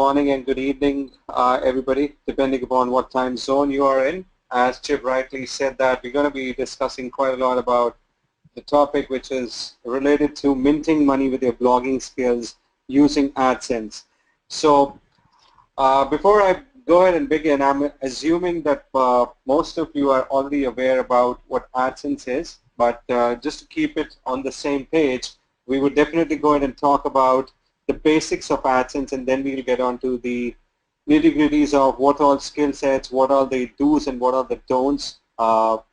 morning and good evening, everybody, depending upon what time zone you are in. As Chip rightly said that we're going to be discussing quite a lot about the topic which is related to minting money with your blogging skills using AdSense. So before I go ahead and begin, I'm assuming that most of you are already aware about what AdSense is, but just to keep it on the same page, we would definitely go ahead and talk about the basics of AdSense, and then we'll get on to the nitty-gritties of what all skill sets, what are the do's and what are the don'ts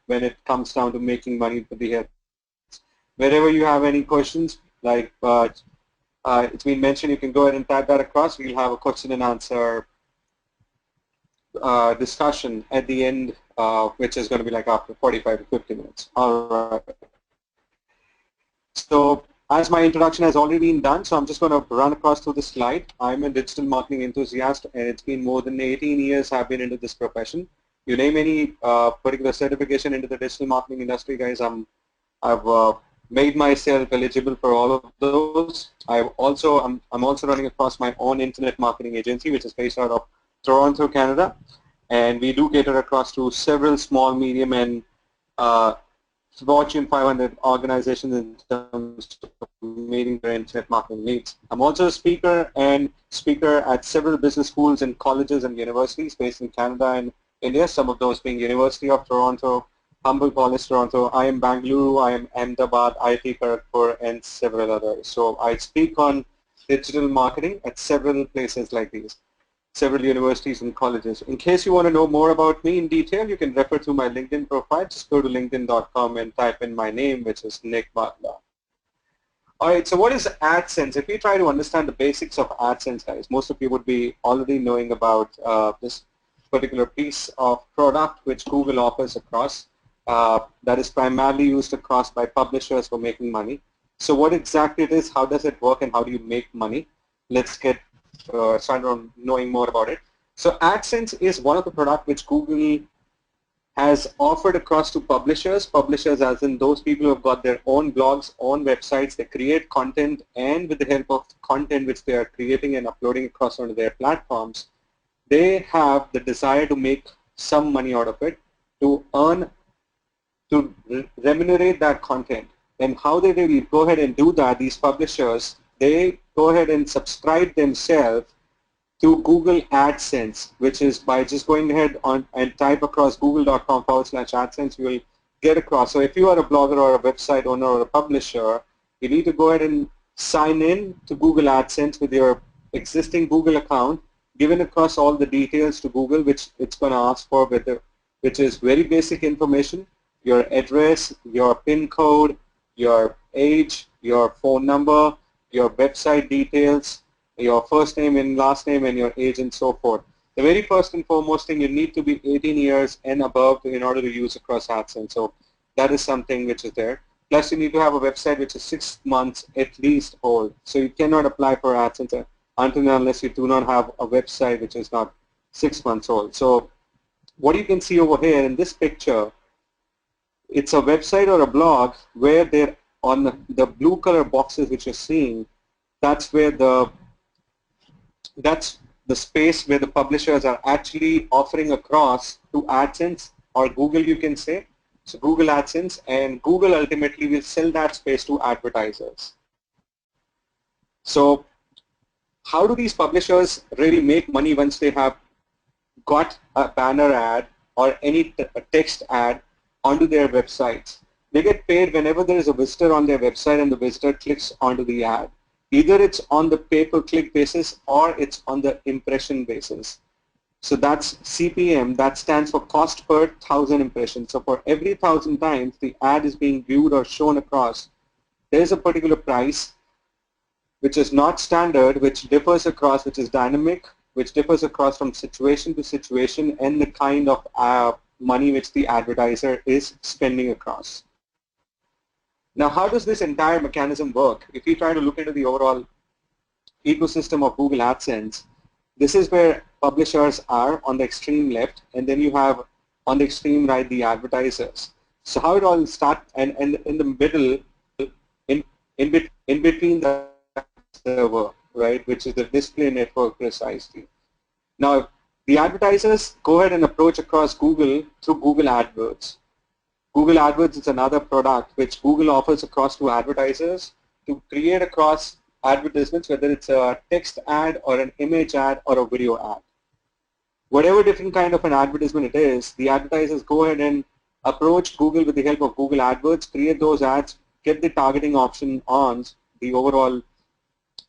when it comes down to making money with the AdSense. Wherever you have any questions, like it's been mentioned, you can go ahead and type that across. We'll have a question and answer discussion at the end, which is going to be like after 45 to 50 minutes. All right. So as my introduction has already been done, so I'm just going to run across through the slide. I'm a digital marketing enthusiast, and it's been more than 18 years I've been into this profession. You name any particular certification into the digital marketing industry, guys, I've made myself eligible for all of those. I'm also running across my own internet marketing agency, which is based out of Toronto, Canada, and we do cater across to several small, medium, and Fortune 500 organizations in terms of meeting their internet marketing needs. I'm also a speaker at several business schools and colleges and universities based in Canada and India, some of those being University of Toronto, Humboldt College, Toronto, IIM Bangalore, IIM Ahmedabad, IIT Kharagpur, and several others. So I speak on digital marketing at several places like these, several universities and colleges. In case you want to know more about me in detail, you can refer to my LinkedIn profile. Just go to linkedin.com and type in my name, which is Nick Butler. All right, so what is AdSense? If you try to understand the basics of AdSense, guys, most of you would be already knowing about this particular piece of product which Google offers across that is primarily used across by publishers for making money. So what exactly it is, how does it work, and how do you make money? Let's get started on knowing more about it. So AdSense is one of the products which Google has offered across to publishers as in those people who have got their own blogs, own websites, they create content, and with the help of content which they are creating and uploading across onto their platforms, they have the desire to make some money out of it, to remunerate that content. And how they really go ahead and do that, these publishers, they go ahead and subscribe themselves to Google AdSense, which is by just going ahead and type across google.com/AdSense, you will get across. So if you are a blogger or a website owner or a publisher, you need to go ahead and sign in to Google AdSense with your existing Google account, given across all the details to Google, which it's going to ask for, which is very basic information, your address, your PIN code, your age, your phone number, your website details, your first name and last name, and your age, and so forth. The very first and foremost thing, you need to be 18 years and above in order to use across AdSense. So that is something which is there. Plus, you need to have a website which is 6 months at least old. So you cannot apply for AdSense until and unless you do not have a website which is not 6 months old. So what you can see over here in this picture, it's a website or a blog where they're on the blue color boxes which you're seeing. That's the space where the publishers are actually offering across to AdSense or Google, you can say. So Google AdSense, and Google ultimately will sell that space to advertisers. So how do these publishers really make money once they have got a banner ad or any text ad onto their websites? They get paid whenever there is a visitor on their website and the visitor clicks onto the ad. Either it's on the pay-per-click basis or it's on the impression basis. So that's CPM, that stands for cost per 1,000 impressions. So for every 1,000 times the ad is being viewed or shown across, there's a particular price which is not standard, which differs across, which is dynamic, which differs across from situation to situation, and the kind of money which the advertiser is spending across. Now, how does this entire mechanism work? If you try to look into the overall ecosystem of Google AdSense, this is where publishers are on the extreme left, and then you have on the extreme right the advertisers. So how it all starts, and in the middle, in between the server, right, which is the display network precisely. Now, the advertisers go ahead and approach across Google through Google AdWords. Google AdWords is another product which Google offers across to advertisers to create across advertisements, whether it's a text ad or an image ad or a video ad. Whatever different kind of an advertisement it is, the advertisers go ahead and approach Google with the help of Google AdWords, create those ads, get the targeting option on, the overall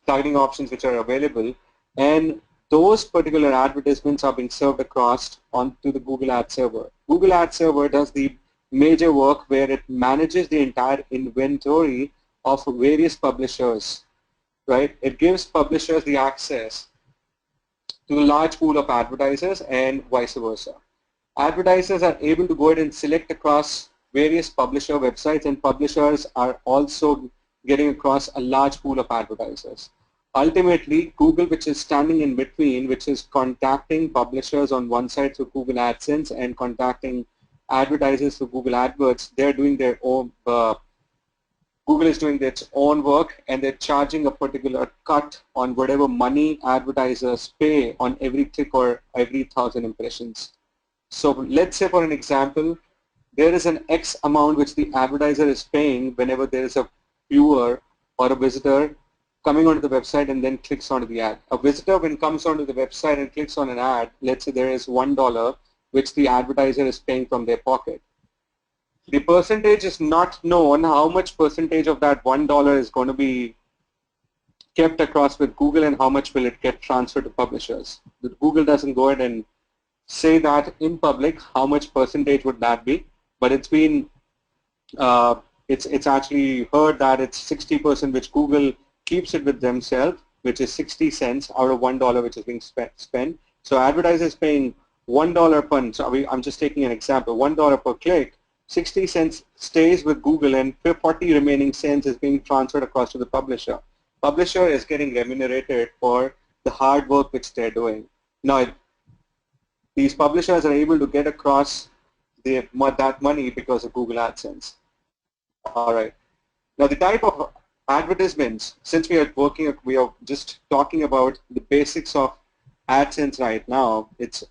targeting options which are available, and those particular advertisements are being served across onto the Google Ad Server. Google Ad Server does the major work where it manages the entire inventory of various publishers, right? It gives publishers the access to a large pool of advertisers and vice versa. Advertisers are able to go ahead and select across various publisher websites, and publishers are also getting across a large pool of advertisers. Ultimately, Google, which is standing in between, which is contacting publishers on one side through Google AdSense and contacting advertisers through Google AdWords, they're doing their own, Google is doing its own work, and they're charging a particular cut on whatever money advertisers pay on every click or every 1,000 impressions. So let's say, for an example, there is an X amount which the advertiser is paying whenever there is a viewer or a visitor coming onto the website and then clicks onto the ad. A visitor, when comes onto the website and clicks on an ad, let's say there is $1 which the advertiser is paying from their pocket. The percentage is not known how much percentage of that $1 is going to be kept across with Google and how much will it get transferred to publishers. Google doesn't go ahead and say that in public how much percentage would that be, but it's been it's actually heard that it's 60% which Google keeps it with themselves, which is 60 cents out of $1 which is being spent. So advertisers paying $1 per, so I'm just taking an example, $1 per click, 60 cents stays with Google and 40 remaining cents is being transferred across to the publisher. Publisher is getting remunerated for the hard work which they're doing. Now, these publishers are able to get across that money because of Google AdSense. All right. Now, the type of advertisements, since we are just talking about the basics of AdSense right now, it's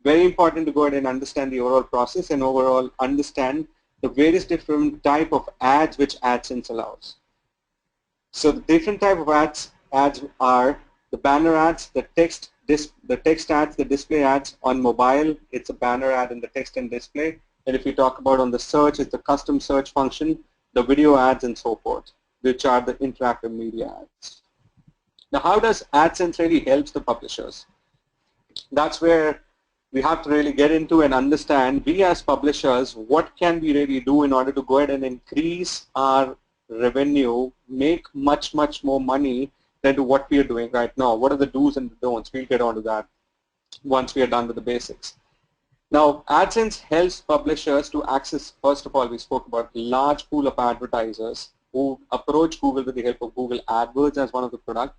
very important to go ahead and understand the overall process and overall understand the various different type of ads which AdSense allows. So the different type of ads are the banner ads, the text ads, the display ads. On mobile, it's a banner ad in the text and display. And if you talk about on the search, it's the custom search function, the video ads, and so forth, which are the interactive media ads. Now, how does AdSense really helps the publishers? That's where we have to really get into and understand, we as publishers, what can we really do in order to go ahead and increase our revenue, make much more money than to what we are doing right now. What are the do's and the don'ts? We'll get onto that once we are done with the basics. Now, AdSense helps publishers to access, first of all, we spoke about a large pool of advertisers who approach Google with the help of Google AdWords as one of the products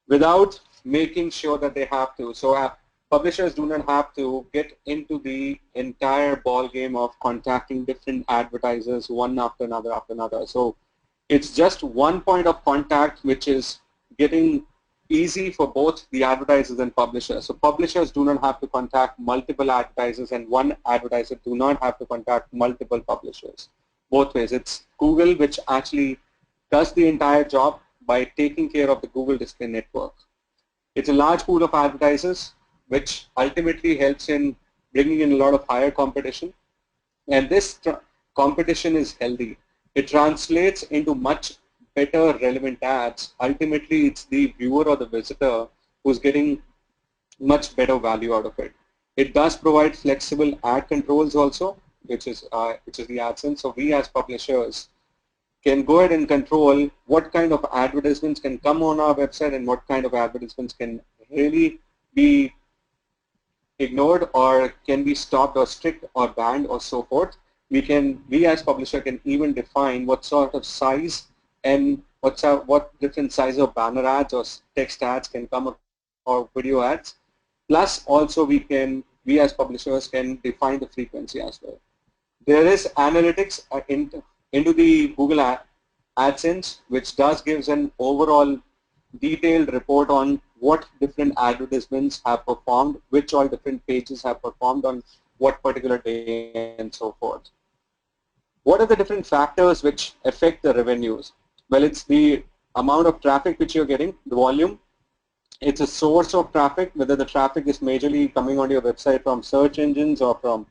without making sure that they have to. So publishers do not have to get into the entire ball game of contacting different advertisers one after another. So it's just one point of contact which is getting easy for both the advertisers and publishers. So publishers do not have to contact multiple advertisers, and one advertiser do not have to contact multiple publishers. Both ways. It's Google which actually does the entire job by taking care of the Google Display Network. It's a large pool of advertisers which ultimately helps in bringing in a lot of higher competition. And this competition is healthy. It translates into much better relevant ads. Ultimately, it's the viewer or the visitor who's getting much better value out of it. It does provide flexible ad controls also, which is the AdSense. So we as publishers can go ahead and control what kind of advertisements can come on our website and what kind of advertisements can really be ignored or can be stopped or strict or banned or so forth. We as publisher can even define what sort of size and what different size of banner ads or text ads can come up or video ads. Plus also we as publishers can define the frequency as well. There is analytics into the Google AdSense which gives an overall detailed report on what different advertisements have performed, which all different pages have performed on what particular day and so forth. What are the different factors which affect the revenues? Well, it's the amount of traffic which you're getting, the volume. It's a source of traffic, whether the traffic is majorly coming onto your website from search engines or from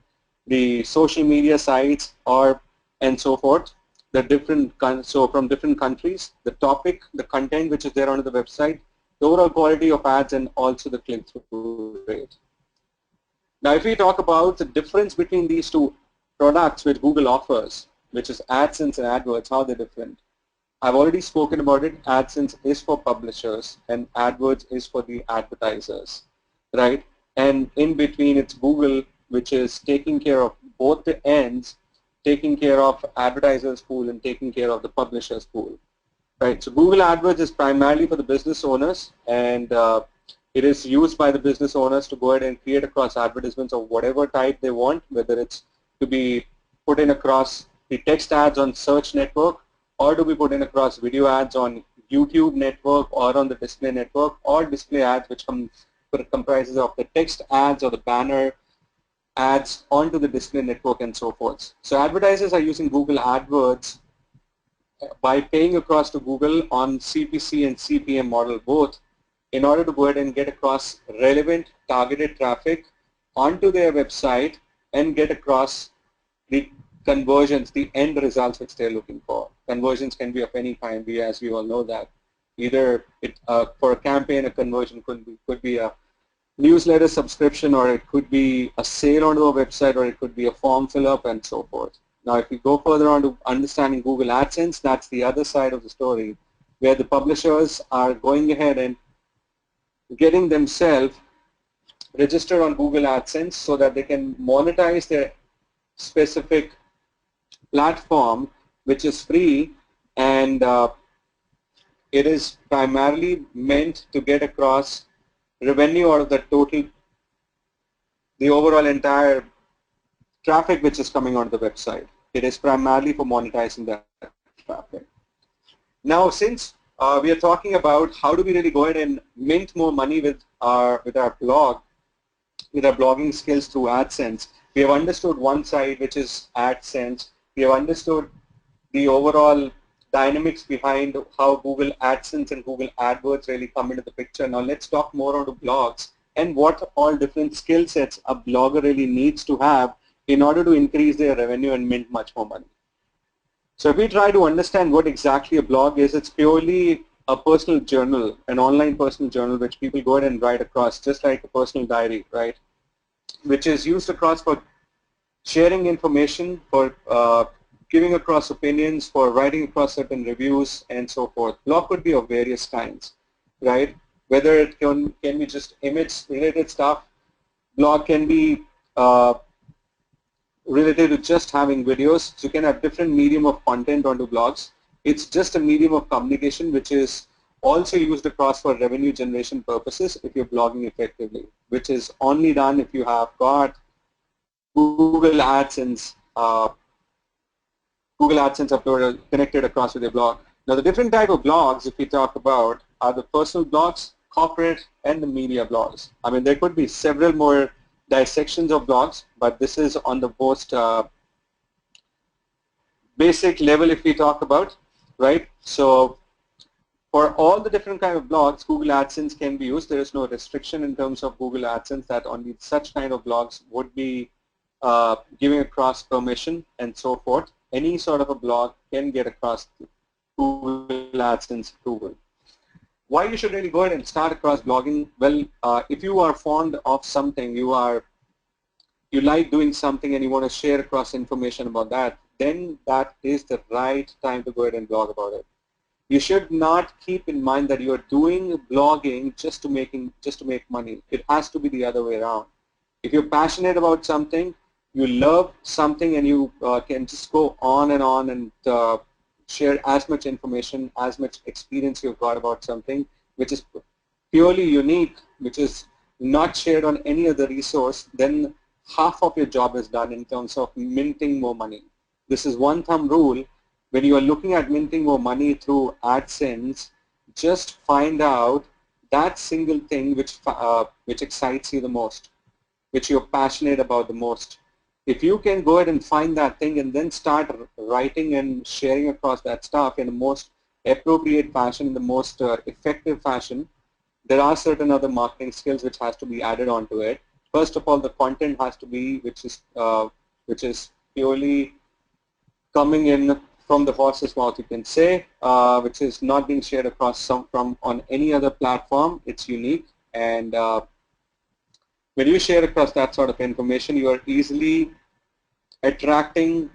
the social media sites or and so forth. The different so from different countries, the topic, the content which is there on the website, the overall quality of ads, and also the click-through rate. Now, if we talk about the difference between these two products which Google offers, which is AdSense and AdWords, how they're different. I've already spoken about it. AdSense is for publishers and AdWords is for the advertisers, right? And in between it's Google, which is taking care of both the ends, taking care of advertisers pool and taking care of the publishers pool, right? So Google AdWords is primarily for the business owners, and it is used by the business owners to go ahead and create across advertisements of whatever type they want, whether it's to be put in across the text ads on search network, or to be put in across video ads on YouTube network or on the display network, or display ads which comprises of the text ads or the banner ads onto the display network and so forth. So advertisers are using Google AdWords by paying across to Google on CPC and CPM model both in order to go ahead and get across relevant targeted traffic onto their website and get across the conversions, the end results which they're looking for. Conversions can be of any kind, as we all know that. Either for a campaign, a conversion could be a newsletter subscription, or it could be a sale onto a website, or it could be a form fill-up and so forth. Now, if we go further on to understanding Google AdSense, that's the other side of the story, where the publishers are going ahead and getting themselves registered on Google AdSense so that they can monetize their specific platform, which is free, and it is primarily meant to get across revenue out of the total, the overall entire traffic which is coming onto the website. It is primarily for monetizing that traffic. Now, since we are talking about how do we really go ahead and mint more money with our blog, with our blogging skills through AdSense, we have understood one side, which is AdSense. We have understood the overall dynamics behind how Google AdSense and Google AdWords really come into the picture. Now let's talk more on blogs and what all different skill sets a blogger really needs to have in order to increase their revenue and mint much more money. So if we try to understand what exactly a blog is, it's purely a personal journal, an online personal journal which people go ahead and write across, just like a personal diary, right? Which is used across for sharing information, for giving across opinions, for writing across certain reviews and so forth. Blog could be of various kinds, right? Whether it can be just image related stuff. Blog can be related to just having videos. So you can have different medium of content onto blogs. It's just a medium of communication which is also used across for revenue generation purposes if you're blogging effectively, which is only done if you have got Google AdSense uploaded, connected across with your blog. Now the different type of blogs, if we talk about, are the personal blogs, corporate, and the media blogs. I mean, there could be several more dissections of blogs, but this is on the most basic level if we talk about, right? So for all the different kind of blogs, Google AdSense can be used. There is no restriction in terms of Google AdSense that only such kind of blogs would be giving across permission and so forth. Any sort of a blog can get across Google AdSense approval. Why you should really go ahead and start across blogging? Well, if you are fond of something, you like doing something and you want to share across information about that, then that is the right time to go ahead and blog about it. You should not keep in mind that you are doing blogging just to make money. It has to be the other way around. If you're passionate about something, you love something, and you can just go on and share as much information, as much experience you've got about something which is purely unique, which is not shared on any other resource, then half of your job is done in terms of minting more money. This is one thumb rule. When you are looking at minting more money through AdSense, just find out that single thing which excites you the most, which you're passionate about the most. If you can go ahead and find that thing and then start writing and sharing across that stuff in the most appropriate fashion, in the most effective fashion, there are certain other marketing skills which has to be added onto it. First of all, the content has to be which is purely coming in from the horse's mouth, you can say, which is not being shared across from on any other platform. It's unique, and when you share across that sort of information, you are easily attracting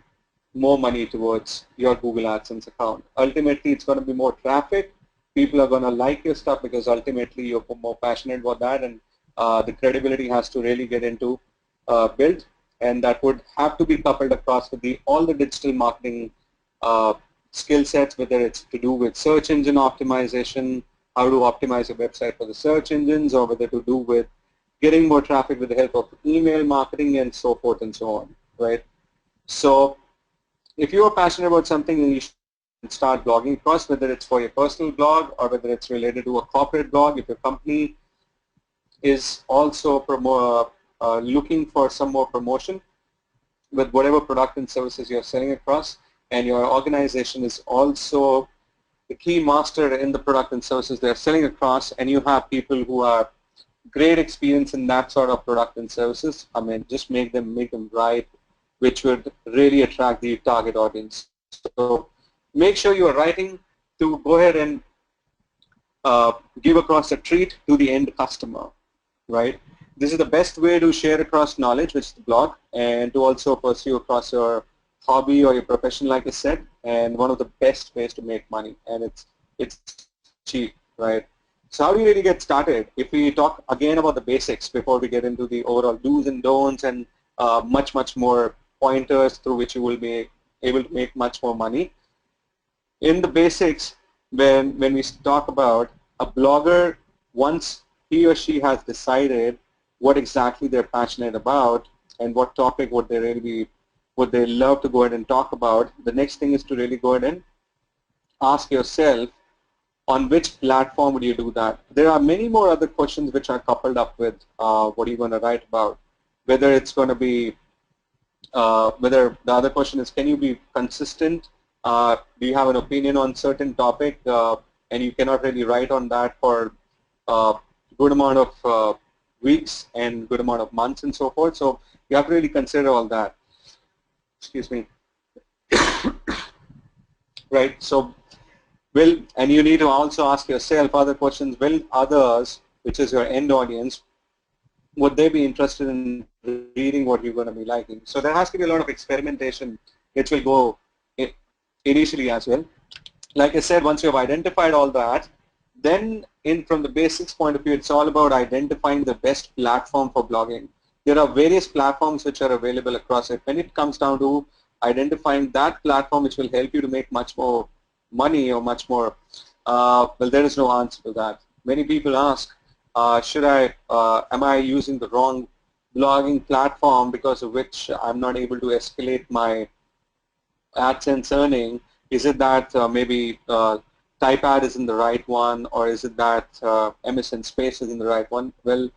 more money towards your Google AdSense account. Ultimately, it's going to be more traffic. People are going to like your stuff because ultimately you're more passionate about that, and the credibility has to really get into build, and that would have to be coupled across with all the digital marketing skill sets, whether it's to do with search engine optimization, how to optimize your website for the search engines, or whether to do with getting more traffic with the help of email marketing and so forth and so on, right? So if you are passionate about something, then you should start blogging across, whether it's for your personal blog or whether it's related to a corporate blog. If your company is also looking for some more promotion with whatever product and services you're selling across, and your organization is also the key master in the product and services they're selling across, and you have people who are great experience in that sort of product and services, I mean, just make them right, which would really attract the target audience. So make sure you are writing to go ahead and give across a treat to the end customer, right? This is the best way to share across knowledge, which is the blog, and to also pursue across your hobby or your profession, like I said, and one of the best ways to make money, and it's cheap, right? So how do you really get started? If we talk again about the basics before we get into the overall do's and don'ts and much more pointers through which you will be able to make much more money. In the basics, when we talk about a blogger, once he or she has decided what exactly they're passionate about and what topic would they love to go ahead and talk about, the next thing is to really go ahead and ask yourself, on which platform would you do that? There are many more other questions which are coupled up with what are you going to write about. Whether it's going to be, whether the other question is, can you be consistent? Do you have an opinion on certain topic and you cannot really write on that for a good amount of weeks and good amount of months and so forth. So you have to really consider all that. Excuse me. Right. So and you need to also ask yourself other questions. Will others, which is your end audience, would they be interested in reading what you're going to be liking? So there has to be a lot of experimentation which will go initially as well. Like I said, once you've identified all that, then from the basics point of view, it's all about identifying the best platform for blogging. There are various platforms which are available across it. When it comes down to identifying that platform which will help you to make much more money or much more, well, there is no answer to that. Many people ask, am I using the wrong blogging platform because of which I'm not able to escalate my AdSense earning? Is it that maybe TypeAd isn't the right one, or is it that MSN Space isn't the right one? Well,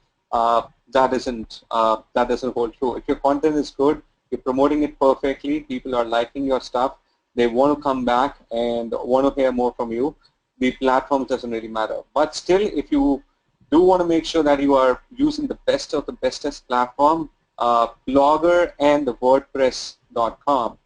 that doesn't hold true. If your content is good, you're promoting it perfectly, people are liking your stuff, they want to come back and want to hear more from you, the platform doesn't really matter. But still, if you do want to make sure that you are using the best of the bestest platform, Blogger and the WordPress.com.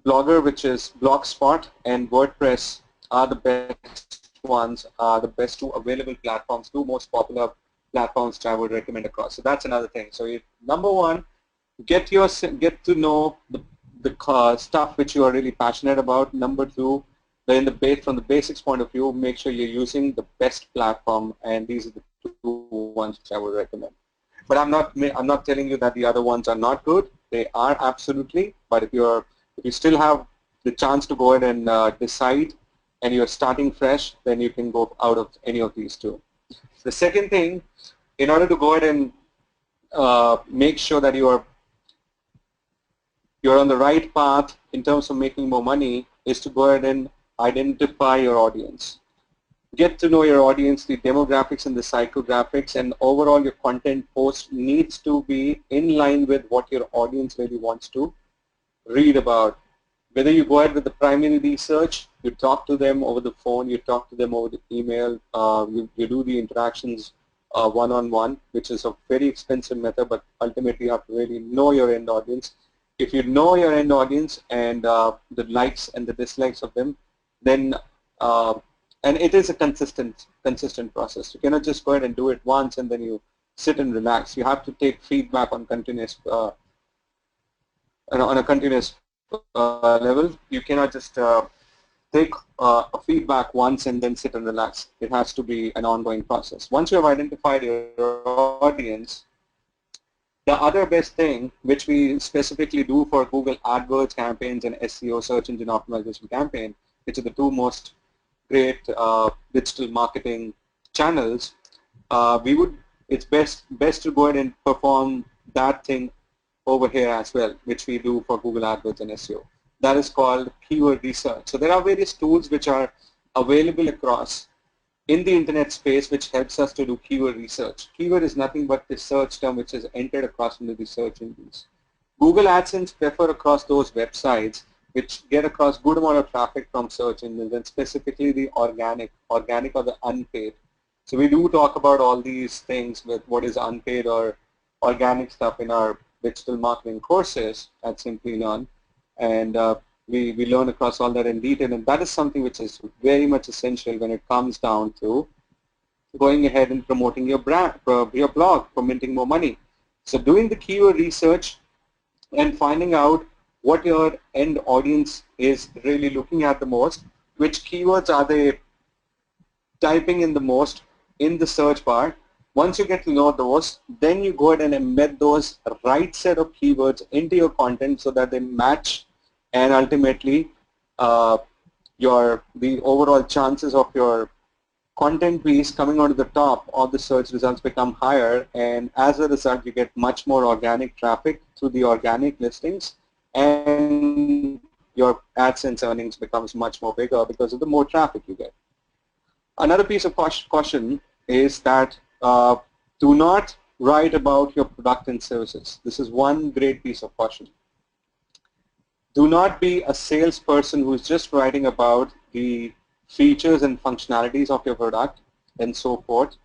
Blogger, which is Blogspot, and WordPress are the best ones, the best two available platforms, two most popular platforms which I would recommend across. So that's another thing. So number one, get to know the stuff which you are really passionate about. Number two, from the basics point of view, make sure you're using the best platform, and these are the two ones which I would recommend. But I'm not telling you that the other ones are not good. They are absolutely. But if you still have the chance to go ahead and decide, and you're starting fresh, then you can go out of any of these two. The second thing, in order to go ahead and make sure that you're on the right path in terms of making more money, is to go ahead and identify your audience. get to know your audience, the demographics and the psychographics, and overall your content post needs to be in line with what your audience really wants to read about. Whether you go ahead with the primary research, you talk to them over the phone, you talk to them over the email, you do the interactions one-on-one, which is a very expensive method, but ultimately you have to really know your end audience. If you know your end audience and the likes and the dislikes of them, then uh, and it is a consistent process. You cannot just go ahead and do it once and then you sit and relax. You have to take feedback on a continuous level. You cannot just take a feedback once and then sit and relax. It has to be an ongoing process. Once you have identified your audience, the other best thing, which we specifically do for Google AdWords campaigns and SEO, search engine optimization campaign, which are the two most great digital marketing channels, it's best to go ahead and perform that thing over here as well, which we do for Google AdWords and SEO. That is called keyword research. So there are various tools which are available across in the internet space which helps us to do keyword research. Keyword is nothing but the search term which is entered across into the search engines. Google AdSense prefer across those websites which get across good amount of traffic from search engines, and specifically the organic or the unpaid. So we do talk about all these things with what is unpaid or organic stuff in our digital marketing courses at Simplilearn, and we learn across all that in detail, and that is something which is very much essential when it comes down to going ahead and promoting your brand, your blog, for minting more money. So doing the keyword research and finding out what your end audience is really looking at the most, which keywords are they typing in the most in the search bar. Once you get to know those, then you go ahead and embed those right set of keywords into your content so that they match, and ultimately the overall chances of your content piece coming onto the top of the search results become higher, and as a result you get much more organic traffic through the organic listings, and your AdSense earnings becomes much more bigger because of the more traffic you get. Another piece of caution is that do not write about your product and services. This is one great piece of caution. Do not be a salesperson who's just writing about the features and functionalities of your product and so forth.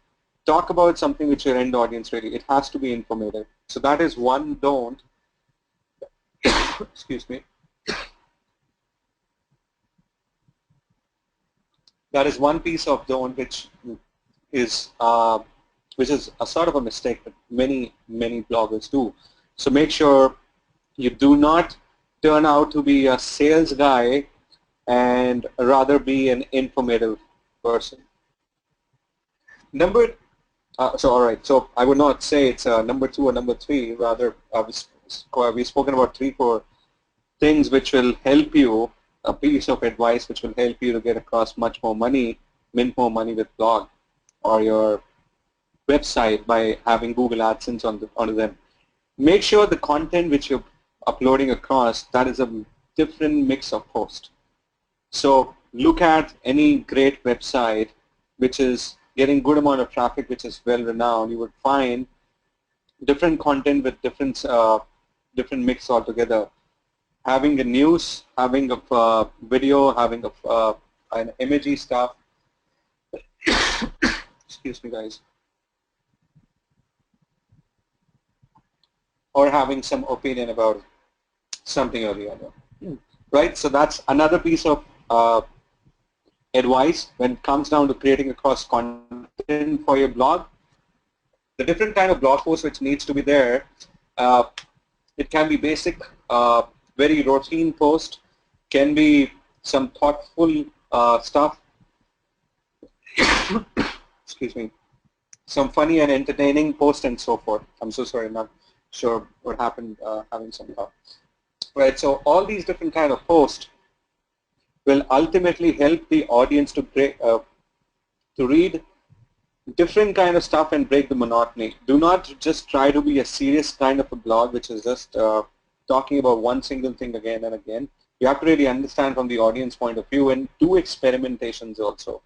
Talk about something which your end audience really, it has to be informative. So that is one don't. Excuse me. That is one piece of don't which is a sort of a mistake that many bloggers do. So make sure you do not turn out to be a sales guy and rather be an informative person. So I would not say it's number 2 or number 3. Rather, we've spoken about 3-4 things which will help you. A piece of advice which will help you to get across much more money, mint more money with blog or your website by having Google AdSense onto them. Make sure the content which you're uploading across, that is a different mix of posts. So look at any great website which is getting good amount of traffic, which is well renowned. You would find different content with different mix altogether. Having a news, having a video, having an imagey stuff. Excuse me, guys. Or having some opinion about something or the other. Right? So that's another piece of advice when it comes down to creating across content for your blog. The different kind of blog posts which needs to be there, it can be basic, very routine post, can be some thoughtful stuff, excuse me, some funny and entertaining post and so forth. I'm so sorry, I'm not sure what happened, having some thought. Right, so all these different kind of posts will ultimately help the audience to read different kind of stuff and break the monotony. Do not just try to be a serious kind of a blog which is just talking about one single thing again and again. You have to really understand from the audience point of view and do experimentations also.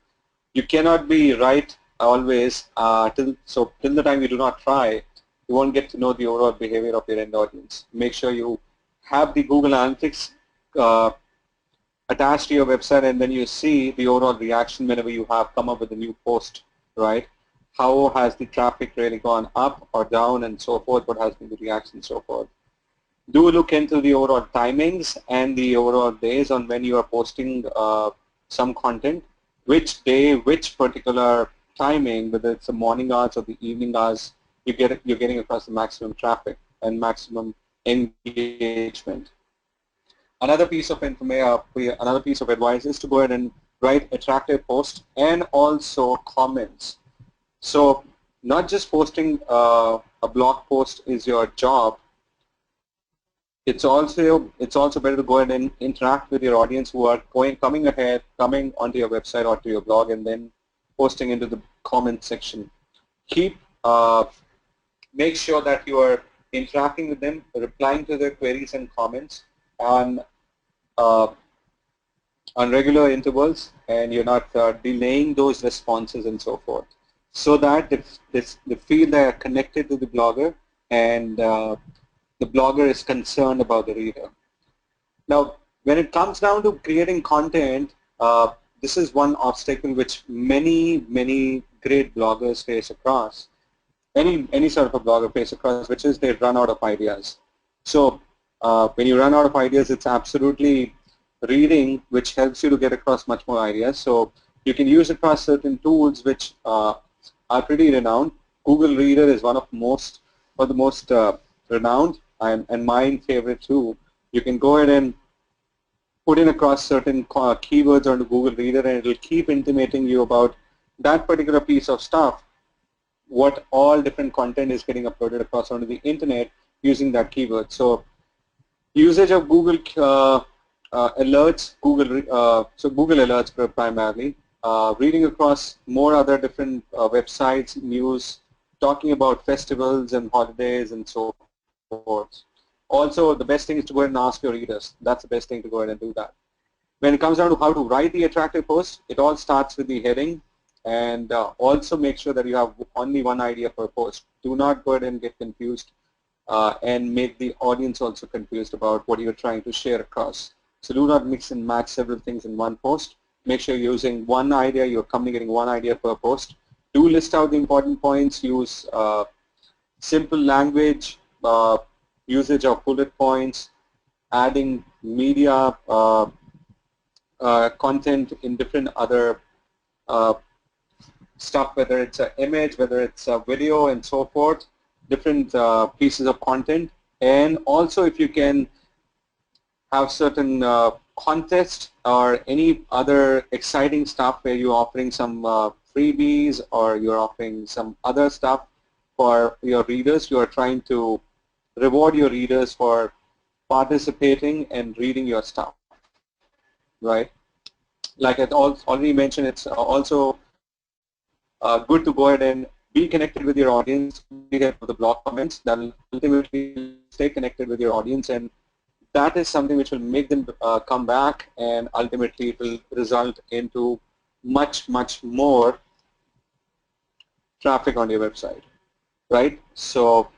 You cannot be right always till the time you do not try, you won't get to know the overall behavior of your end audience. Make sure you have the Google Analytics uh, attached to your website, and then you see the overall reaction whenever you have come up with a new post, right? How has the traffic really gone up or down and so forth? What has been the reaction and so forth? Do look into the overall timings and the overall days on when you are posting some content, which day, which particular timing, whether it's the morning hours or the evening hours, you're getting across the maximum traffic and maximum engagement. Another piece of another piece of advice is to go ahead and write attractive posts and also comments. So not just posting a blog post is your job. It's also better to go ahead and interact with your audience who are coming onto your website or to your blog, and then posting into the comment section. Make sure that you are interacting with them, replying to their queries and comments on uh, on regular intervals, and you're not delaying those responses and so forth, so that they feel they are connected to the blogger, and the blogger is concerned about the reader. Now, when it comes down to creating content, this is one obstacle which many great bloggers face across. Any sort of a blogger face across, which is they run out of ideas. So when you run out of ideas, it's absolutely reading which helps you to get across much more ideas. So you can use across certain tools which are pretty renowned. Google Reader is one of the most renowned, and my favorite too. You can go ahead and put in across certain keywords onto Google Reader, and it will keep intimating you about that particular piece of stuff, what all different content is getting uploaded across onto the internet using that keyword. So usage of Google alerts, Google alerts primarily, reading across more other different websites, news, talking about festivals and holidays and so forth. Also, the best thing is to go ahead and ask your readers. That's the best thing, to go ahead and do that. When it comes down to how to write the attractive post, it all starts with the heading, and also make sure that you have only one idea per post. Do not go ahead and get confused and make the audience also confused about what you're trying to share across. So do not mix and match several things in one post. Make sure you're using one idea, you're communicating one idea per post. Do list out the important points, use simple language, usage of bullet points, adding media content in different other stuff, whether it's an image, whether it's a video and so forth, different pieces of content. And also, if you can have certain contests or any other exciting stuff where you're offering some freebies, or you're offering some other stuff for your readers, you are trying to reward your readers for participating and reading your stuff, right? Like I already mentioned, it's also good to go ahead and be connected with your audience, be there for the blog comments. That will ultimately stay connected with your audience, and that is something which will make them come back, and ultimately it will result into much more traffic on your website, right? So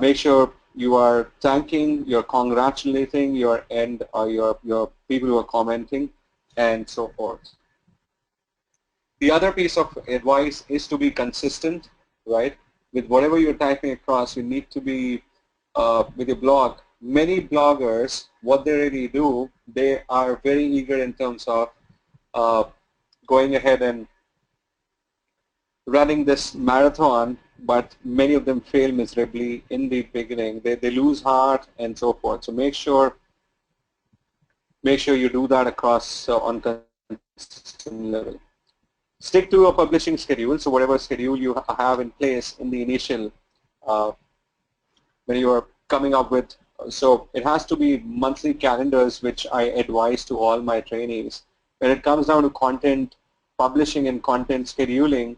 make sure you are thanking, you're congratulating your your people who are commenting, and so forth. The other piece of advice is to be consistent, right? With whatever you're typing across, you need to be with your blog. Many bloggers, what they really do, they are very eager in terms of going ahead and running this marathon, but many of them fail miserably in the beginning. They lose heart and so forth. So make sure you do that across on consistent level. Stick to a publishing schedule. So whatever schedule you have in place in the initial when you are coming up with, so it has to be monthly calendars, which I advise to all my trainees. When it comes down to content publishing and content scheduling,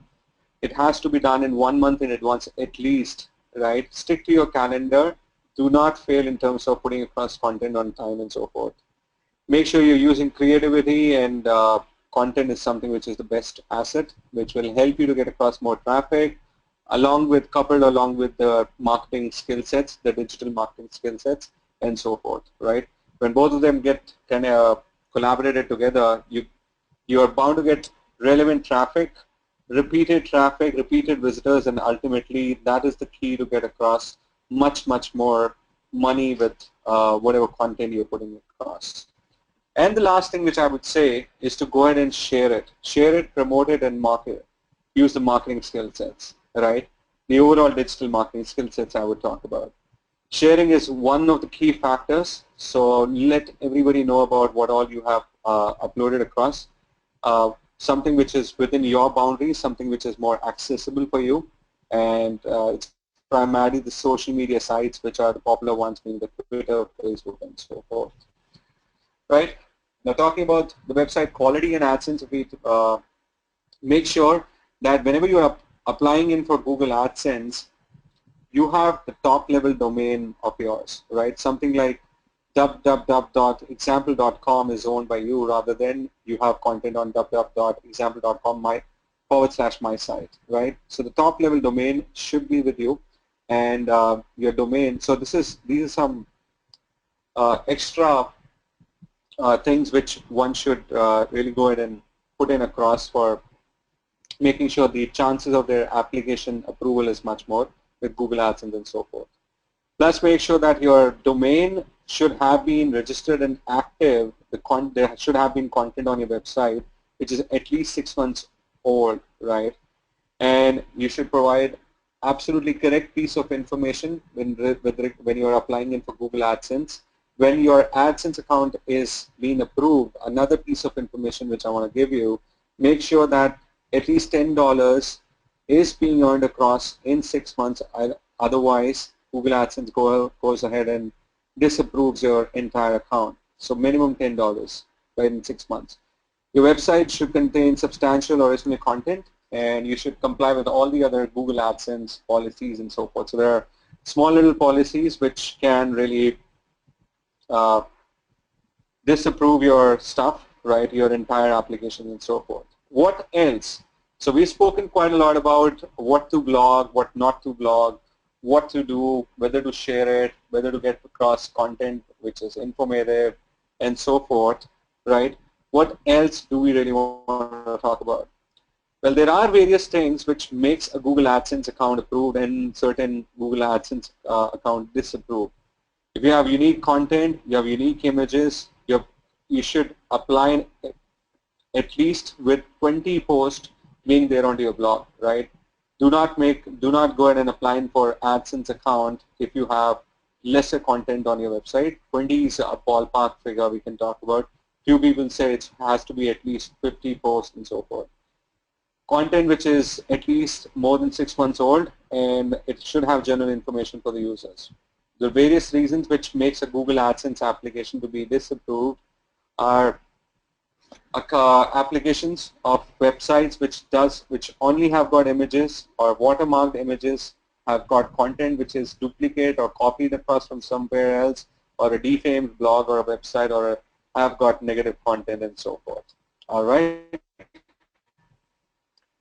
it has to be done in 1 month in advance at least, right? Stick to your calendar. Do not fail in terms of putting across content on time and so forth. Make sure you're using creativity and content is something which is the best asset, which will help you to get across more traffic, coupled along with the marketing skill sets, the digital marketing skill sets, and so forth, right? When both of them get kind of collaborated together, you are bound to get relevant traffic, repeated visitors, and ultimately that is the key to get across much more money with whatever content you're putting across. And the last thing which I would say is to go ahead and share it. Share it, promote it, and market it. Use the marketing skill sets, right? The overall digital marketing skill sets I would talk about. Sharing is one of the key factors, so let everybody know about what all you have uploaded across. Something which is within your boundaries, something which is more accessible for you, and it's primarily the social media sites which are the popular ones, being the Twitter, Facebook, and so forth. Right? Now talking about the website quality and AdSense, we make sure that whenever you are applying in for Google AdSense, you have the top level domain of yours, right? Something like www.example.com is owned by you, rather than you have content on www.example.com/my site, right? So the top level domain should be with you, and your domain. So these are some extra things which one should really go ahead and put in across for making sure the chances of their application approval is much more with Google AdSense and so forth. Plus, make sure that your domain should have been registered and active. There should have been content on your website which is at least 6 months old, right? And you should provide absolutely correct piece of information when you are applying in for Google AdSense. When your AdSense account is being approved, another piece of information which I want to give you, make sure that at least $10 is being earned across in 6 months. Otherwise, Google AdSense goes ahead and disapproves your entire account. So minimum $10, right, in 6 months. Your website should contain substantial original content, and you should comply with all the other Google AdSense policies and so forth. So there are small little policies which can really disapprove your stuff, right, your entire application and so forth. What else? So we've spoken quite a lot about what to blog, what not to blog, what to do, whether to share it, whether to get across content which is informative, and so forth, right? What else do we really want to talk about? Well, there are various things which makes a Google AdSense account approved and certain Google AdSense account disapproved. If you have unique content, you have unique images, you should apply at least with 20 posts being there onto your blog, right? Do not go ahead and apply for AdSense account if you have lesser content on your website. 20 is a ballpark figure we can talk about. Few people say it has to be at least 50 posts and so forth. Content which is at least more than 6 months old, and it should have general information for the users. The various reasons which makes a Google AdSense application to be disapproved are applications of websites which only have got images or watermarked images, have got content which is duplicate or copied across from somewhere else, or a defamed blog or a website, or have got negative content and so forth. All right.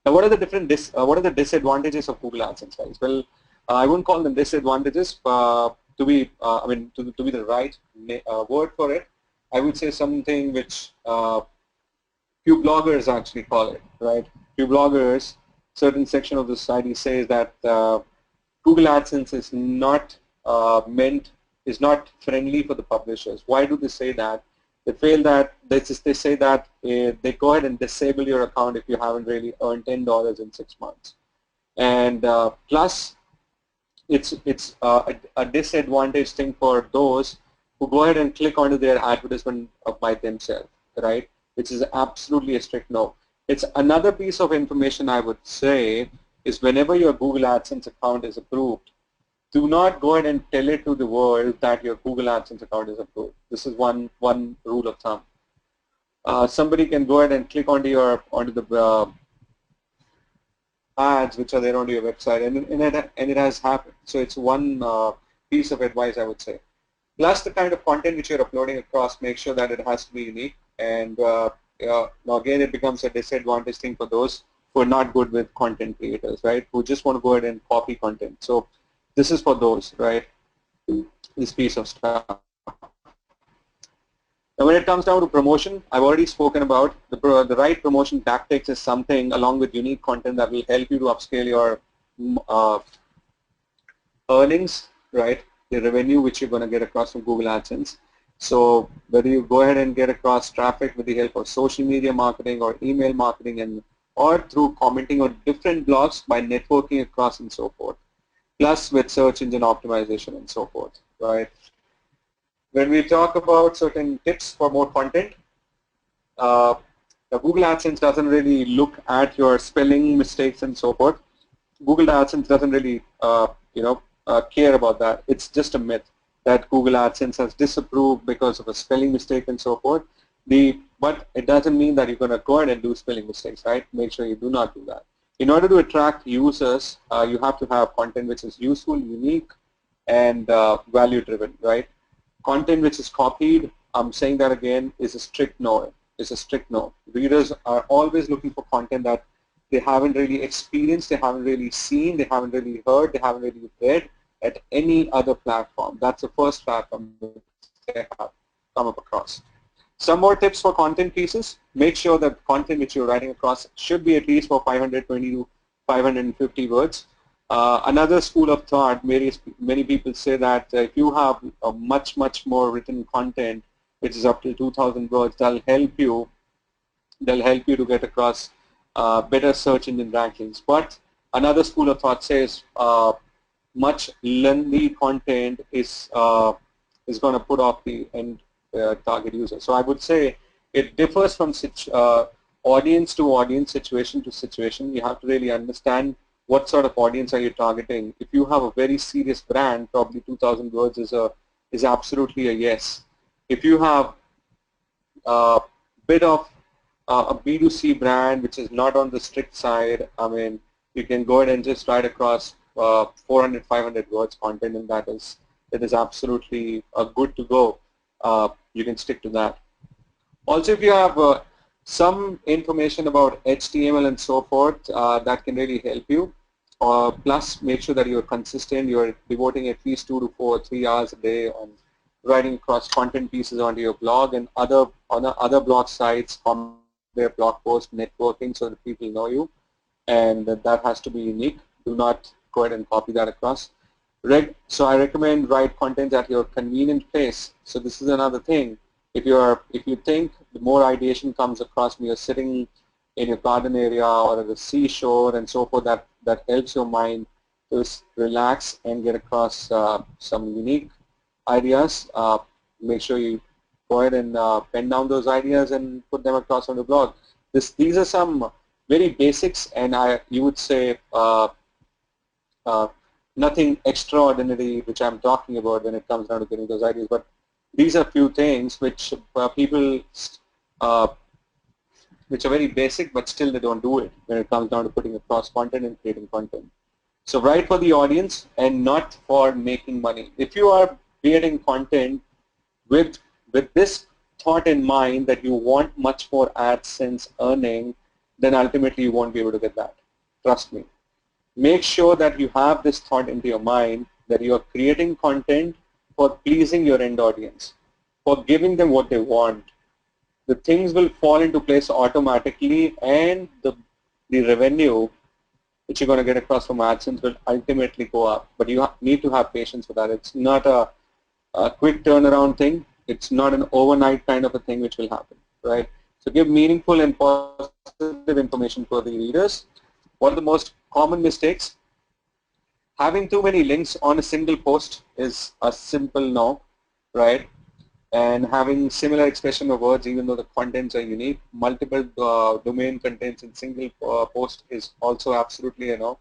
Now, what are the disadvantages of Google AdSense, guys? Well, I wouldn't call them disadvantages. To be the right word for it, I would say something which few bloggers actually call it, right? Few bloggers, certain section of the society says that Google AdSense is not friendly for the publishers. Why do they say that? They say that they go ahead and disable your account if you haven't really earned $10 in 6 months, and plus it's a disadvantage thing for those who go ahead and click onto their advertisement by themselves, right? Which is absolutely a strict no. It's another piece of information I would say is whenever your Google AdSense account is approved, do not go ahead and tell it to the world that your Google AdSense account is approved. This is one rule of thumb. Somebody can go ahead and click onto the ads which are there on your website, and it has happened. So it's one piece of advice I would say. Plus, the kind of content which you're uploading across, make sure that it has to be unique, and now again, it becomes a disadvantage thing for those who are not good with content creators, right? Who just want to go ahead and copy content. So this is for those, right? This piece of stuff. Now, when it comes down to promotion, I've already spoken about the right promotion tactics is something along with unique content that will help you to upscale your uh, earnings, right? The revenue which you're going to get across from Google AdSense. So whether you go ahead and get across traffic with the help of social media marketing or email marketing and or through commenting on different blogs by networking across and so forth, plus with search engine optimization and so forth, right? When we talk about certain tips for more content, uh, the Google AdSense doesn't really look at your spelling mistakes and so forth. Google AdSense doesn't really, care about that. It's just a myth that Google AdSense has disapproved because of a spelling mistake and so forth. But it doesn't mean that you're going to go ahead and do spelling mistakes, right? Make sure you do not do that. In order to attract users, you have to have content which is useful, unique, and value-driven, right? Content which is copied, I'm saying that again, is a strict no. Is a strict no. Readers are always looking for content that they haven't really experienced, they haven't really seen, they haven't really heard, they haven't really read at any other platform. That's the first platform they have come up across. Some more tips for content pieces. Make sure that content which you're writing across should be at least for 520 to 550 words. Another school of thought, many people say that if you have a much more written content, which is up to 2,000 words, they'll help you to get across better search engine rankings. But another school of thought says much lengthy content is going to put off the end target user. So I would say it differs from audience to audience, situation to situation. You have to really understand what sort of audience are you targeting. If you have a very serious brand, probably 2,000 words is absolutely a yes. If you have a bit of a B2C brand which is not on the strict side, I mean, you can go ahead and just write across 400, 500 words content, and that is absolutely good to go. You can stick to that. Also, if you have some information about HTML and so forth, that can really help you. Plus, make sure that you're consistent. You're devoting at least 2 to 3 hours a day on writing across content pieces onto your blog and other blog sites, their blog post, networking, so that people know you, and that has to be unique. Do not go ahead and copy that across. So I recommend write content at your convenient pace. So this is another thing. If you think the more ideation comes across when you're sitting in your garden area or at the seashore and so forth, that helps your mind to relax and get across some unique ideas. Make sure you go ahead and pen down those ideas and put them across on the blog. These are some very basics, and you would say nothing extraordinary which I'm talking about when it comes down to getting those ideas, but these are few things which people which are very basic, but still they don't do it when it comes down to putting across content and creating content. So write for the audience and not for making money. If you are creating content with this thought in mind that you want much more AdSense earning, then ultimately you won't be able to get that. Trust me. Make sure that you have this thought into your mind that you are creating content for pleasing your end audience, for giving them what they want. The things will fall into place automatically, and the revenue which you're going to get across from AdSense will ultimately go up. But you need to have patience with that. It's not a quick turnaround thing. It's not an overnight kind of a thing which will happen, right? So give meaningful and positive information for the readers. One of the most common mistakes, having too many links on a single post is a simple no, right? And having similar expression of words even though the contents are unique, multiple domain contents in single post is also absolutely a no.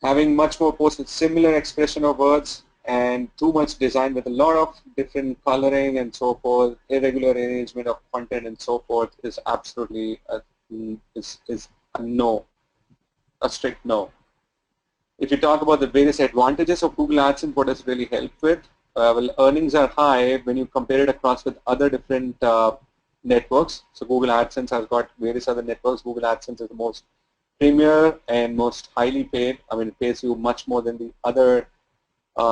Having much more posts with similar expression of words and too much design with a lot of different coloring and so forth, irregular arrangement of content and so forth is absolutely a no, a strict no. If you talk about the various advantages of Google AdSense, what does it really help with? Well, earnings are high when you compare it across with other different networks. So Google AdSense has got various other networks. Google AdSense is the most premier and most highly paid. I mean, it pays you much more than the other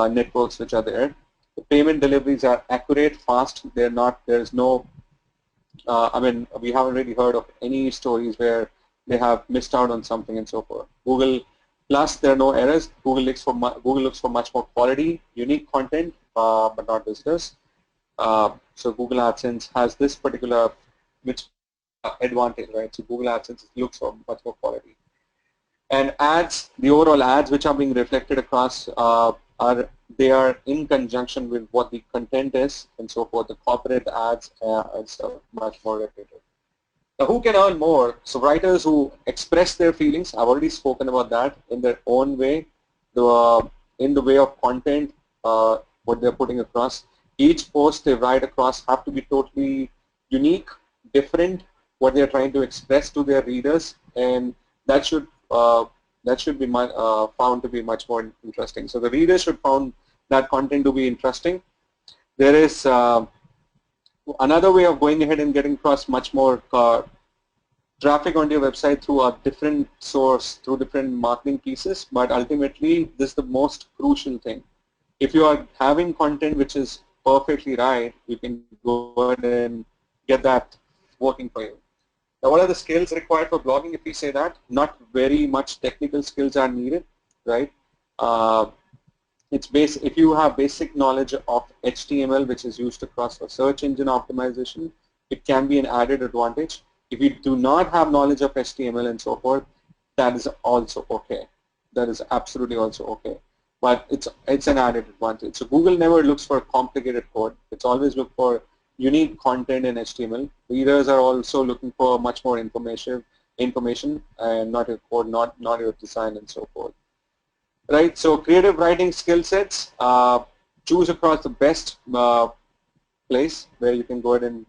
networks which are there. The payment deliveries are accurate, fast. They're not. There's no. I mean, we haven't really heard of any stories where they have missed out on something and so forth. Google Plus, there are no errors. Google looks for much more quality, unique content, but not business. So Google AdSense has this particular which advantage, right? So Google AdSense looks for much more quality. And ads, the overall ads which are being reflected across they are in conjunction with what the content is and so forth. The corporate ads is much more repetitive. Now, who can earn more? So writers who express their feelings, I've already spoken about that, in their own way, in the way of content, what they're putting across. Each post they write across have to be totally unique, different, what they're trying to express to their readers, and that should be found to be much more interesting. So the readers should find that content to be interesting. There is another way of going ahead and getting across much more traffic onto your website through a different source, through different marketing pieces, but ultimately this is the most crucial thing. If you are having content which is perfectly right, you can go ahead and get that working for you. Now, what are the skills required for blogging? If we say that, not very much technical skills are needed, right? If you have basic knowledge of HTML, which is used across for search engine optimization, it can be an added advantage. If you do not have knowledge of HTML and so forth, that is also okay. That is absolutely also okay. But it's an added advantage. So Google never looks for complicated code. It's always look for unique content in HTML. Readers are also looking for much more information and not your code, not your design and so forth. Right, so creative writing skill sets, choose across the best place where you can go ahead and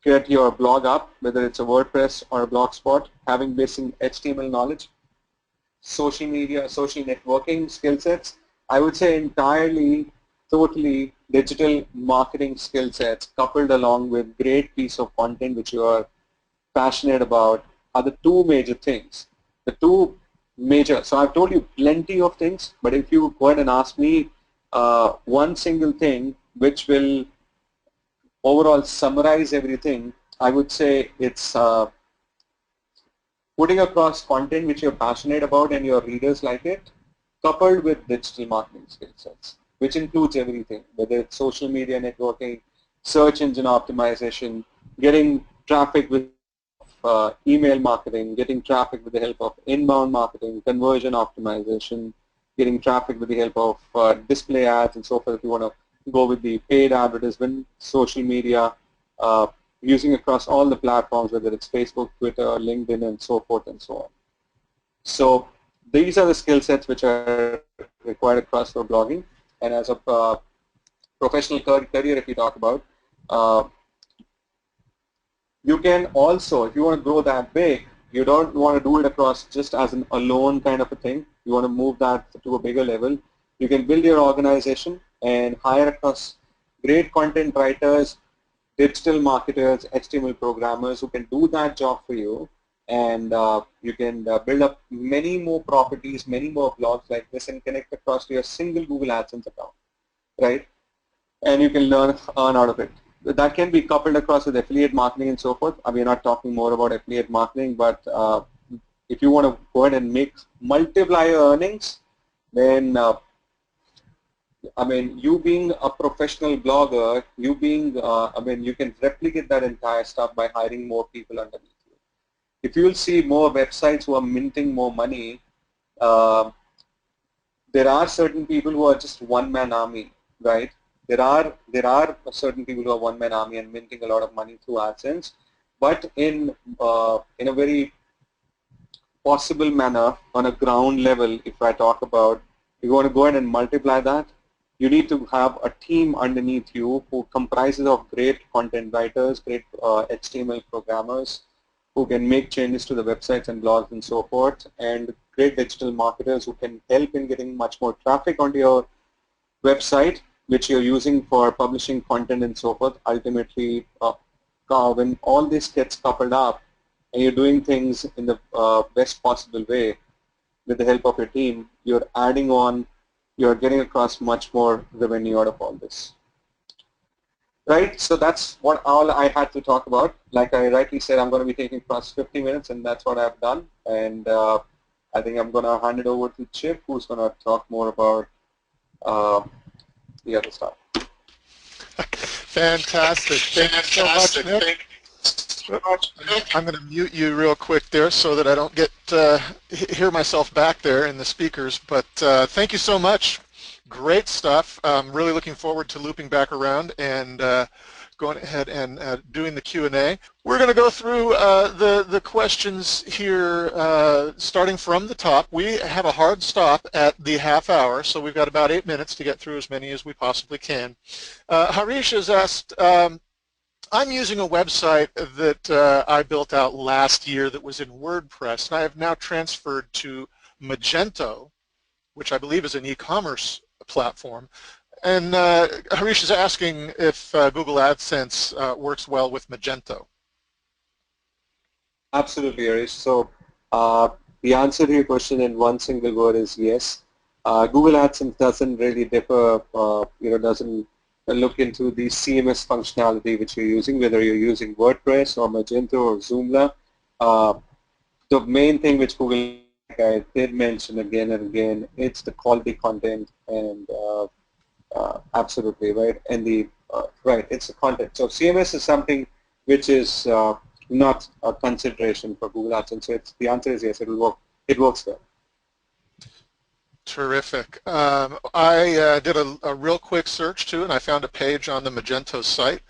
get your blog up, whether it's a WordPress or a Blogspot, having basic HTML knowledge, social media, social networking skill sets. I would say entirely, totally digital marketing skill sets coupled along with great piece of content which you are passionate about are the two major things. The two major, so I've told you plenty of things, but if you go ahead and ask me one single thing which will overall summarize everything, I would say it's putting across content which you're passionate about and your readers like it, coupled with digital marketing skill sets, which includes everything, whether it's social media networking, search engine optimization, getting traffic with email marketing, getting traffic with the help of inbound marketing, conversion optimization, getting traffic with the help of display ads and so forth if you want to go with the paid advertisement, social media, using across all the platforms, whether it's Facebook, Twitter, LinkedIn, and so forth and so on. So these are the skill sets which are required across for blogging. And as a professional career, if you talk about, you can also, if you want to grow that big, you don't want to do it across just as an alone kind of a thing. You want to move that to a bigger level. You can build your organization and hire across great content writers, digital marketers, HTML programmers who can do that job for you, and you can build up many more properties, many more blogs like this and connect across to your single Google AdSense account, right? And you can earn out of it. That can be coupled across with affiliate marketing and so forth. We're not talking more about affiliate marketing, but if you want to go ahead and multiply your earnings, then you being a professional blogger, you can replicate that entire stuff by hiring more people underneath you. If you'll see more websites who are minting more money, there are certain people who are just one-man army, right? There are certain people who are one-man army and minting a lot of money through AdSense, but in a very possible manner on a ground level. If I talk about, if you want to go ahead and multiply that, you need to have a team underneath you who comprises of great content writers, great HTML programmers who can make changes to the websites and blogs and so forth, and great digital marketers who can help in getting much more traffic onto your website, which you're using for publishing content and so forth. Ultimately, when all this gets coupled up and you're doing things in the best possible way with the help of your team, you're adding on, you're getting across much more revenue out of all this. Right, so that's what all I had to talk about. Like I rightly said, I'm going to be taking plus 50 minutes, and that's what I've done. And I think I'm going to hand it over to Chip, who's going to talk more about the other stuff. Fantastic. Thank you so much, Nick. I'm going to mute you real quick there so that I don't get hear myself back there in the speakers. But thank you so much. Great stuff. I'm really looking forward to looping back around and going ahead and doing the Q&A. We're going to go through the questions here starting from the top. We have a hard stop at the half hour, so we've got about 8 minutes to get through as many as we possibly can. Harish has asked, I'm using a website that I built out last year that was in WordPress, and I have now transferred to Magento, which I believe is an e-commerce platform. And Harish is asking if Google AdSense works well with Magento. Absolutely, Harish. So the answer to your question in one single word is yes. Google AdSense doesn't really differ, doesn't look into the CMS functionality which you're using, whether you're using WordPress or Magento or Joomla. The main thing which Google, like I did mention again and again, it's the quality content and absolutely right, and the right, it's the content. So CMS is something which is not a consideration for Google AdSense. So the answer is yes, it will work. It works well. Terrific. I did a real quick search too, and I found a page on the Magento site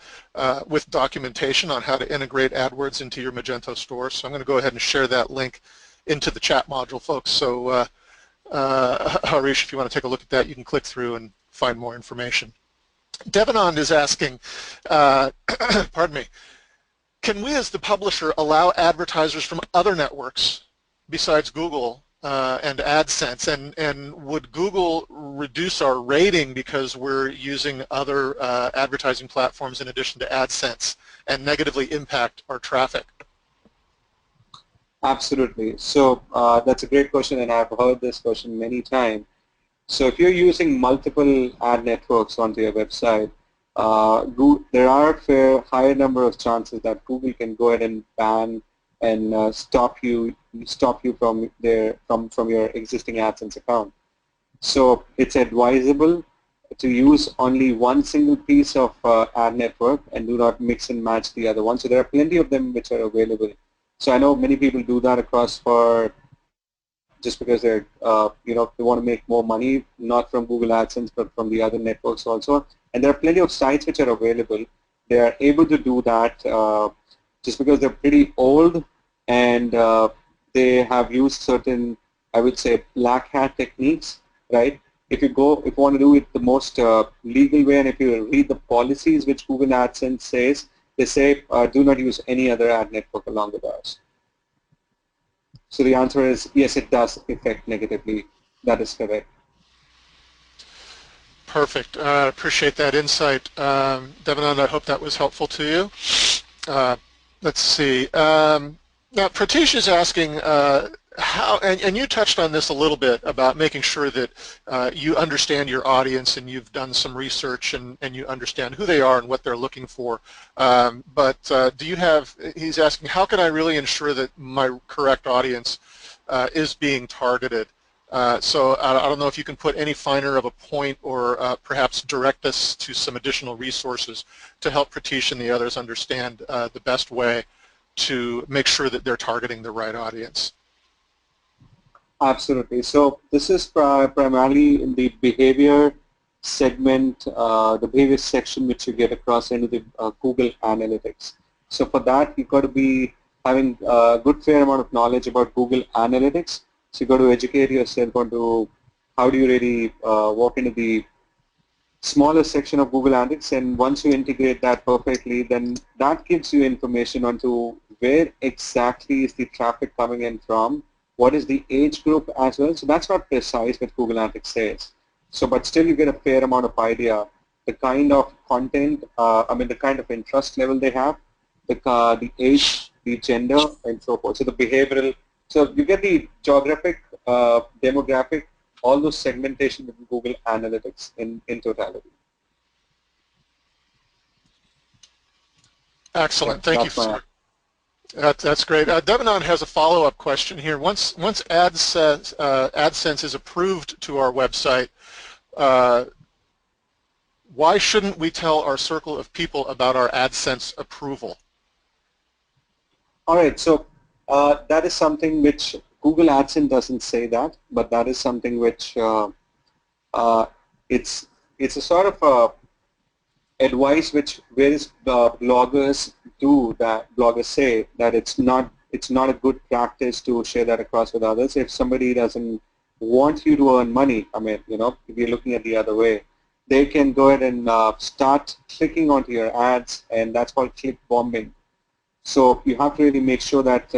with documentation on how to integrate AdWords into your Magento store. So I'm going to go ahead and share that link into the chat module, folks. So Harish, if you want to take a look at that, you can click through and find more information. Devanand is asking, pardon me, can we as the publisher allow advertisers from other networks besides Google and AdSense, and would Google reduce our rating because we're using other advertising platforms in addition to AdSense and negatively impact our traffic? Absolutely. So that's a great question, and I've heard this question many times. So if you're using multiple ad networks onto your website, there are a higher number of chances that Google can go ahead and ban and stop you from your existing AdSense account. So it's advisable to use only one single piece of ad network and do not mix and match the other one. So there are plenty of them which are available. So I know many people do that across for just because they're they want to make more money, not from Google AdSense but from the other networks also. And there are plenty of sites which are available. They are able to do that just because they're pretty old and they have used certain, I would say, black hat techniques, right? If you want to do it the most legal way, and if you read the policies which Google AdSense says, they say do not use any other ad network along with ours. So the answer is yes, it does affect negatively. That is correct. Perfect. Appreciate that insight. Devanand, I hope that was helpful to you. Let's see. Now, Pratish is asking how, and you touched on this a little bit about making sure that you understand your audience and you've done some research and you understand who they are and what they're looking for. But do you have, he's asking, how can I really ensure that my correct audience is being targeted? So I don't know if you can put any finer of a point or perhaps direct us to some additional resources to help Pratish and the others understand the best way to make sure that they're targeting the right audience. Absolutely. So this is primarily in the behavior segment, the behavior section which you get across into the Google Analytics. So for that, you've got to be having a good fair amount of knowledge about Google Analytics. So you've got to educate yourself onto how do you really walk into the smaller section of Google Analytics, and once you integrate that perfectly, then that gives you information onto where exactly is the traffic coming in from, what is the age group as well. So that's not precise what Google Analytics says. So, but still you get a fair amount of idea, the kind of content, the kind of interest level they have, the age, the gender, and so forth. So the behavioral. So you get the geographic, demographic, all those segmentation within Google Analytics in totality. Excellent. Yeah, Thank you, sir. That's great. Devanan has a follow-up question here. Once AdSense is approved to our website, why shouldn't we tell our circle of people about our AdSense approval? All right. So that is something which Google AdSense doesn't say that, but that is something which it's a sort of advice which various bloggers do, that bloggers say that it's not a good practice to share that across with others. If somebody doesn't want you to earn money, I mean, if you're looking at the other way, they can go ahead and start clicking onto your ads, and that's called click bombing. So you have to really make sure that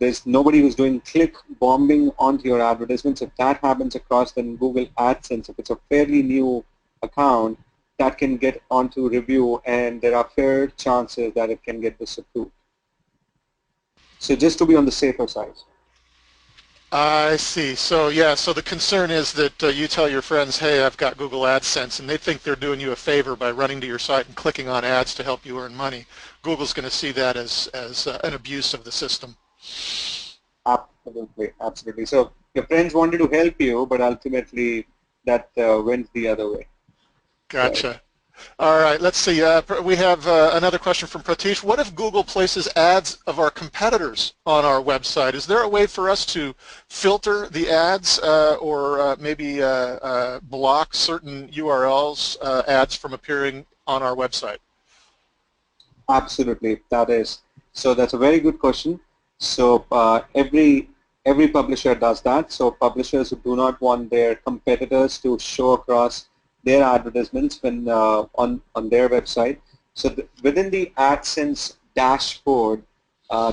there's nobody who's doing click bombing onto your advertisements. If that happens across then Google AdSense, if it's a fairly new account, that can get onto review, and there are fair chances that it can get disapproved. So just to be on the safer side. I see. So yeah, so the concern is that you tell your friends, hey, I've got Google AdSense, and they think they're doing you a favor by running to your site and clicking on ads to help you earn money. Google's going to see that as an abuse of the system. Absolutely, absolutely. So your friends wanted to help you, but ultimately that went the other way. Gotcha. Right. All right, let's see. We have another question from Pratish. What if Google places ads of our competitors on our website? Is there a way for us to filter the ads or maybe block certain URLs, ads from appearing on our website? Absolutely, that is. So that's a very good question. So every publisher does that. So publishers who do not want their competitors to show across their advertisements when on their website. So within the AdSense dashboard,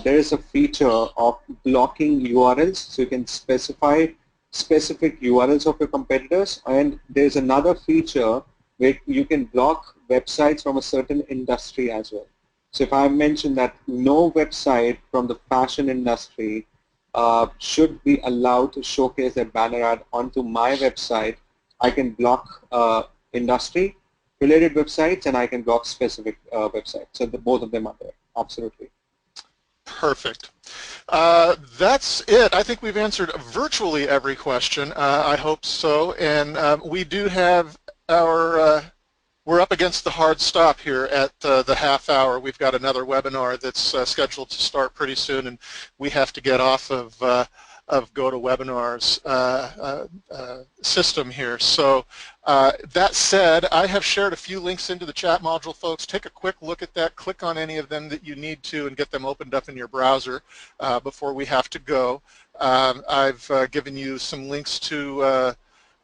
there is a feature of blocking URLs. So you can specify specific URLs of your competitors, and there's another feature where you can block websites from a certain industry as well. So if I mention that no website from the fashion industry should be allowed to showcase their banner ad onto my website, I can block industry-related websites, and I can block specific websites. So both of them are there. Absolutely. Perfect. That's it. I think we've answered virtually every question. I hope so. And we do have our, we're up against the hard stop here at the half hour. We've got another webinar that's scheduled to start pretty soon, and we have to get off of GoToWebinar's system here. So that said, I have shared a few links into the chat module, folks. Take a quick look at that. Click on any of them that you need to and get them opened up in your browser before we have to go. I've given you some links to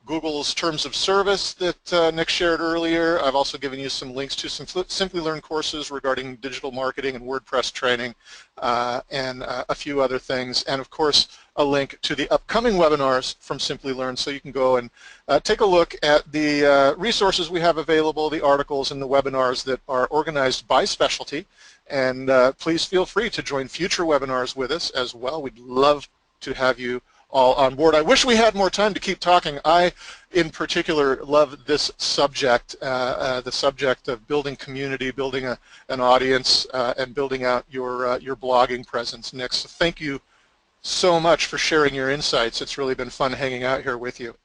Google's terms of service that Nick shared earlier. I've also given you some links to some Simplilearn courses regarding digital marketing and WordPress training and a few other things. And of course, a link to the upcoming webinars from Simplilearn, so you can go and take a look at the resources we have available, the articles and the webinars that are organized by specialty. And please feel free to join future webinars with us as well. We'd love to have you all on board. I wish we had more time to keep talking. I, in particular, love this subject, the subject of building community, building an audience, and building out your blogging presence, Nick. So thank you so much for sharing your insights. It's really been fun hanging out here with you.